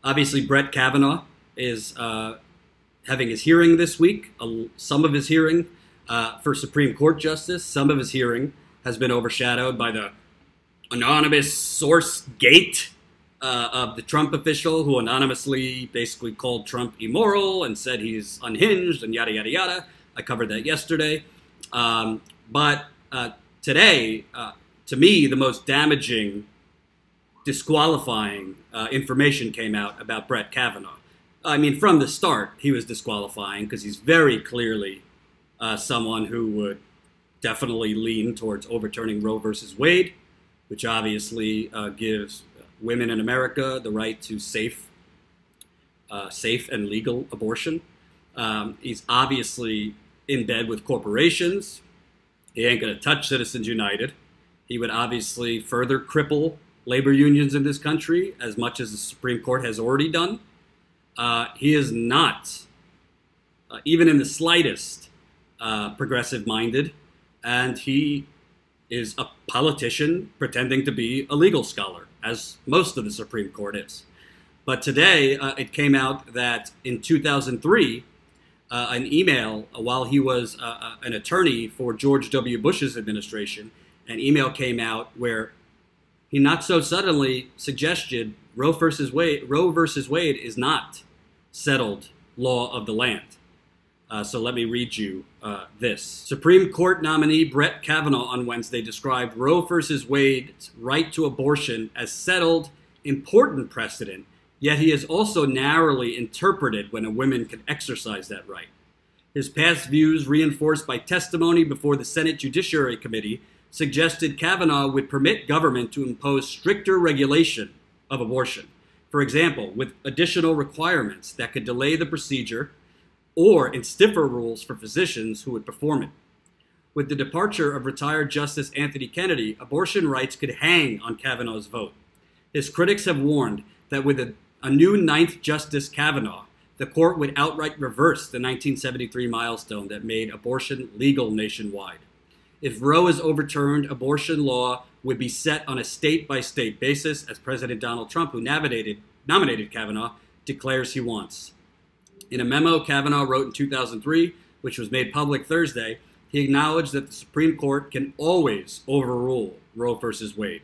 Obviously, Brett Kavanaugh is having his hearing this week. Some of his hearing for Supreme Court justice, some of his hearing has been overshadowed by the anonymous source gate of the Trump official who anonymously basically called Trump immoral and said he's unhinged and yada, yada, yada. I covered that yesterday. But today, to me, the most damaging, disqualifying information came out about Brett Kavanaugh. I mean, from the start, he was disqualifying because he's very clearly someone who would definitely lean towards overturning Roe versus Wade, which obviously gives women in America the right to safe and legal abortion. He's obviously in bed with corporations. He ain't going to touch Citizens United. He would obviously further cripple labor unions in this country as much as the Supreme Court has already done. He is not, even in the slightest, progressive-minded, and he is a politician pretending to be a legal scholar, as most of the Supreme Court is. But today, it came out that in 2003, an email, while he was an attorney for George W. Bush's administration, an email came out where he not so suddenly suggested Roe versus Wade is not settled law of the land. So let me read you this. Supreme Court nominee Brett Kavanaugh on Wednesday described Roe versus Wade's right to abortion as settled, important precedent, yet he has also narrowly interpreted when a woman can exercise that right. His past views, reinforced by testimony before the Senate Judiciary Committee, suggested Kavanaugh would permit government to impose stricter regulation of abortion. For example, with additional requirements that could delay the procedure or in stiffer rules for physicians who would perform it. With the departure of retired Justice Anthony Kennedy, abortion rights could hang on Kavanaugh's vote. His critics have warned that with a new Ninth Justice Kavanaugh, the court would outright reverse the 1973 milestone that made abortion legal nationwide. If Roe is overturned, abortion law would be set on a state-by-state basis, as President Donald Trump, who nominated Kavanaugh, declares he wants. In a memo Kavanaugh wrote in 2003, which was made public Thursday, he acknowledged that the Supreme Court can always overrule Roe versus Wade.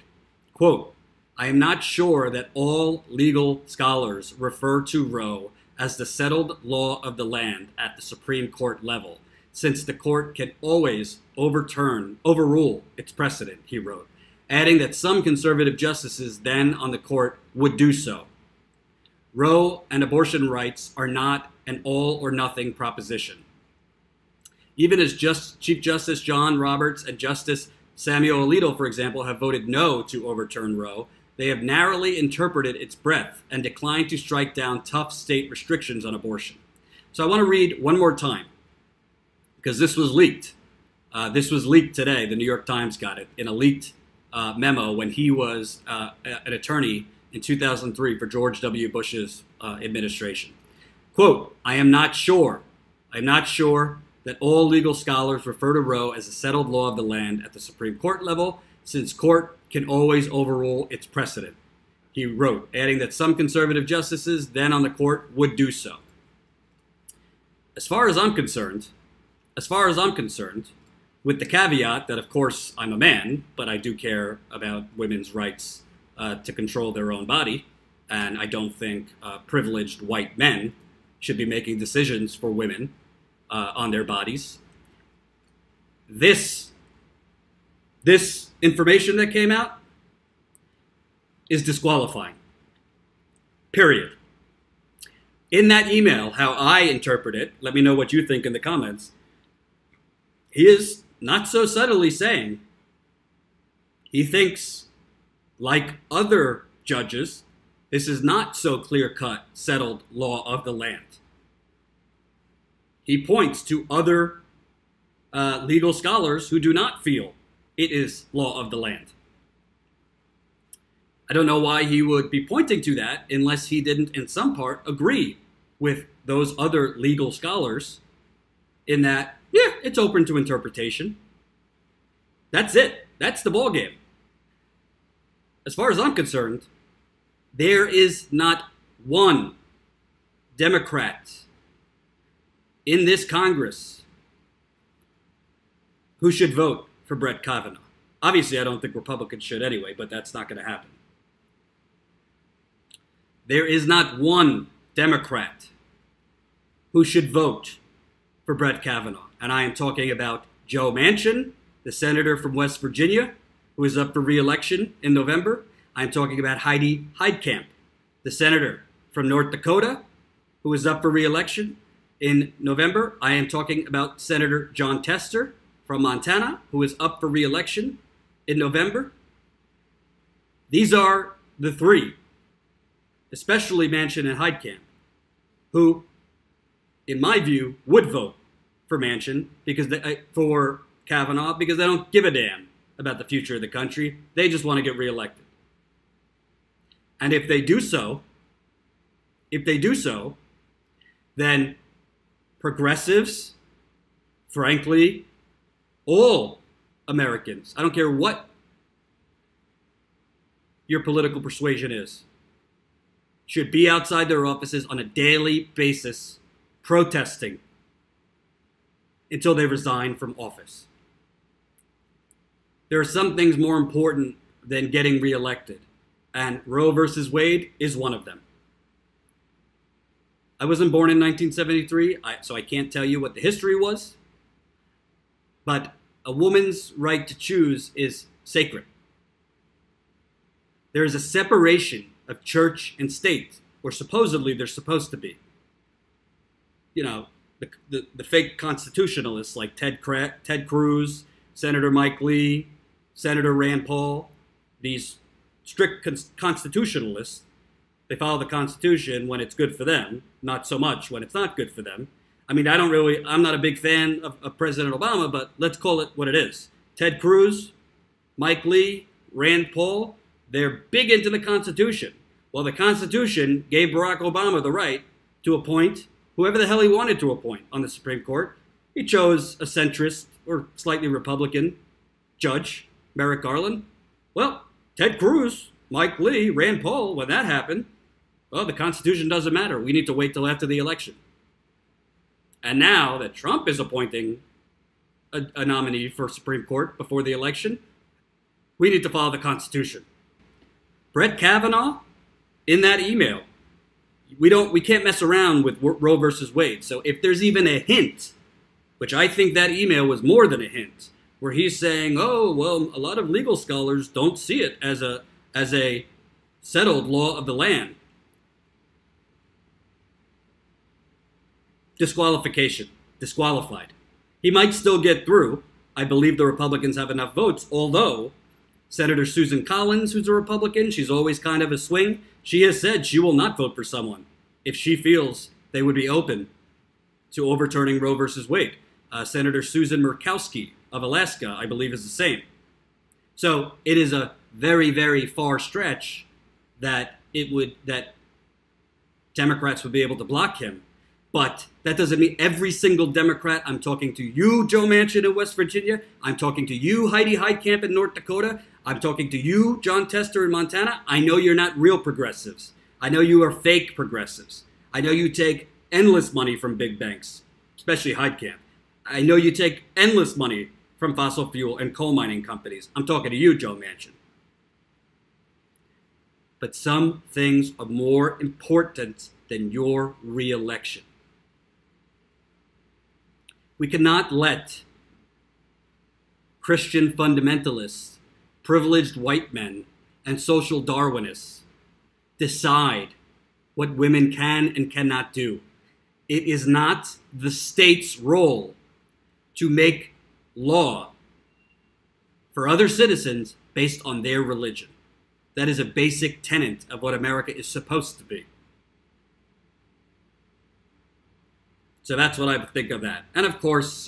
Quote, I am not sure that all legal scholars refer to Roe as the settled law of the land at the Supreme Court level, since the court can always overrule its precedent, he wrote, adding that some conservative justices then on the court would do so. Roe and abortion rights are not an all-or-nothing proposition. Even as Chief Justice John Roberts and Justice Samuel Alito, for example, have voted no to overturn Roe, they have narrowly interpreted its breadth and declined to strike down tough state restrictions on abortion. So I want to read one more time, because this was leaked. This was leaked today. The New York Times got it in a leaked memo when he was an attorney in 2003 for George W. Bush's administration. Quote, I am not sure that all legal scholars refer to Roe as a settled law of the land at the Supreme Court level, since court can always overrule its precedent, he wrote, adding that some conservative justices then on the court would do so. As far as I'm concerned, with the caveat that, of course, I'm a man, but I do care about women's rights to control their own body, and I don't think privileged white men should be making decisions for women on their bodies. This information that came out is disqualifying. Period. In that email, how I interpret it, let me know what you think in the comments, he is not so subtly saying he thinks, like other judges, this is not so clear-cut, settled law of the land. He points to other legal scholars who do not feel it is law of the land. I don't know why he would be pointing to that unless he didn't, in some part, agree with those other legal scholars in that, yeah, it's open to interpretation. That's it. That's the ballgame. As far as I'm concerned, there is not one Democrat in this Congress who should vote for Brett Kavanaugh. Obviously, I don't think Republicans should anyway, but that's not going to happen. There is not one Democrat who should vote for Brett Kavanaugh. And I am talking about Joe Manchin, the senator from West Virginia, who is up for re-election in November. I'm talking about Heidi Heitkamp, the senator from North Dakota, who is up for re-election in November. I am talking about Senator Jon Tester from Montana, who is up for re-election in November. These are the three, especially Manchin and Heitkamp, who, in my view, would vote for Manchin for Kavanaugh because they don't give a damn about the future of the country. They just want to get reelected. And if they do so, then progressives, frankly, all Americans, I don't care what your political persuasion is, should be outside their offices on a daily basis protesting until they resign from office. There are some things more important than getting reelected, and Roe versus Wade is one of them. I wasn't born in 1973, so I can't tell you what the history was, but a woman's right to choose is sacred. There is a separation of church and state, or supposedly they're supposed to be. You know, the fake constitutionalists like Ted Cruz, Senator Mike Lee, Senator Rand Paul, these strict constitutionalists, they follow the Constitution when it's good for them, not so much when it's not good for them. I mean, I'm not a big fan of President Obama, but let's call it what it is. Ted Cruz, Mike Lee, Rand Paul, they're big into the Constitution. Well, the Constitution gave Barack Obama the right to appoint whoever the hell he wanted to appoint on the Supreme Court. He chose a centrist or slightly Republican judge, Merrick Garland. Well, Ted Cruz, Mike Lee, Rand Paul, when that happened, well, the Constitution doesn't matter. We need to wait till after the election. And now that Trump is appointing a nominee for Supreme Court before the election, we need to follow the Constitution. Brett Kavanaugh, in that email, we can't mess around with Roe versus Wade. So if there's even a hint, which I think that email was more than a hint, where he's saying, oh, well, a lot of legal scholars don't see it as a settled law of the land. Disqualification. Disqualified. He might still get through. I believe the Republicans have enough votes, although Senator Susan Collins, who's a Republican, she's always kind of a swing. She has said she will not vote for someone if she feels they would be open to overturning Roe versus Wade. Senator Susan Murkowski of Alaska, I believe, is the same. So it is a very, very far stretch that Democrats would be able to block him. But that doesn't mean every single Democrat. I'm talking to you, Joe Manchin in West Virginia. I'm talking to you, Heidi Heitkamp in North Dakota. I'm talking to you, Jon Tester in Montana. I know you're not real progressives. I know you are fake progressives. I know you take endless money from big banks, especially Heitkamp. I know you take endless money from fossil fuel and coal mining companies. I'm talking to you, Joe Manchin. But some things are more important than your re-election. We cannot let Christian fundamentalists, privileged white men, and social Darwinists decide what women can and cannot do. It is not the state's role to make law for other citizens based on their religion. That is a basic tenet of what America is supposed to be. So that's what I think of that. And of course,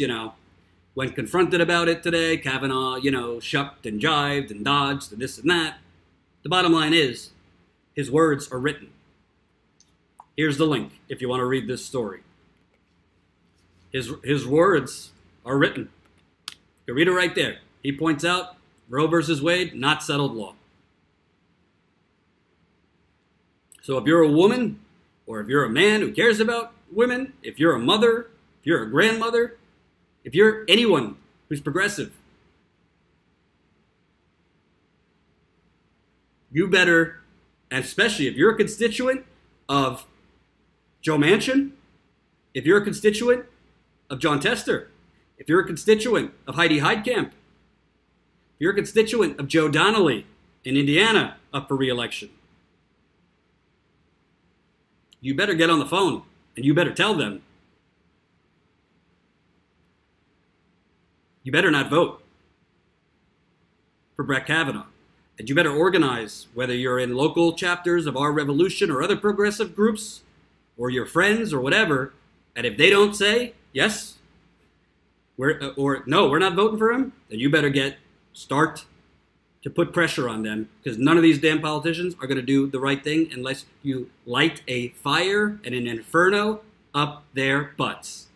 when confronted about it today, Kavanaugh, shucked and jived and dodged and this and that. The bottom line is, his words are written. Here's the link if you want to read this story. His words are written. You can read it right there. He points out Roe versus Wade, not settled law. So if you're a woman or if you're a man who cares about women, if you're a mother, if you're a grandmother, if you're anyone who's progressive, you better, and especially if you're a constituent of Joe Manchin, if you're a constituent of John Tester, if you're a constituent of Heidi Heitkamp, if you're a constituent of Joe Donnelly in Indiana up for re-election, you better get on the phone and you better tell them you better not vote for Brett Kavanaugh. And you better organize, whether you're in local chapters of Our Revolution or other progressive groups, or your friends or whatever, and if they don't say, yes, or no, we're not voting for him, then you better start to put pressure on them, because none of these damn politicians are going to do the right thing unless you light a fire and an inferno up their butts.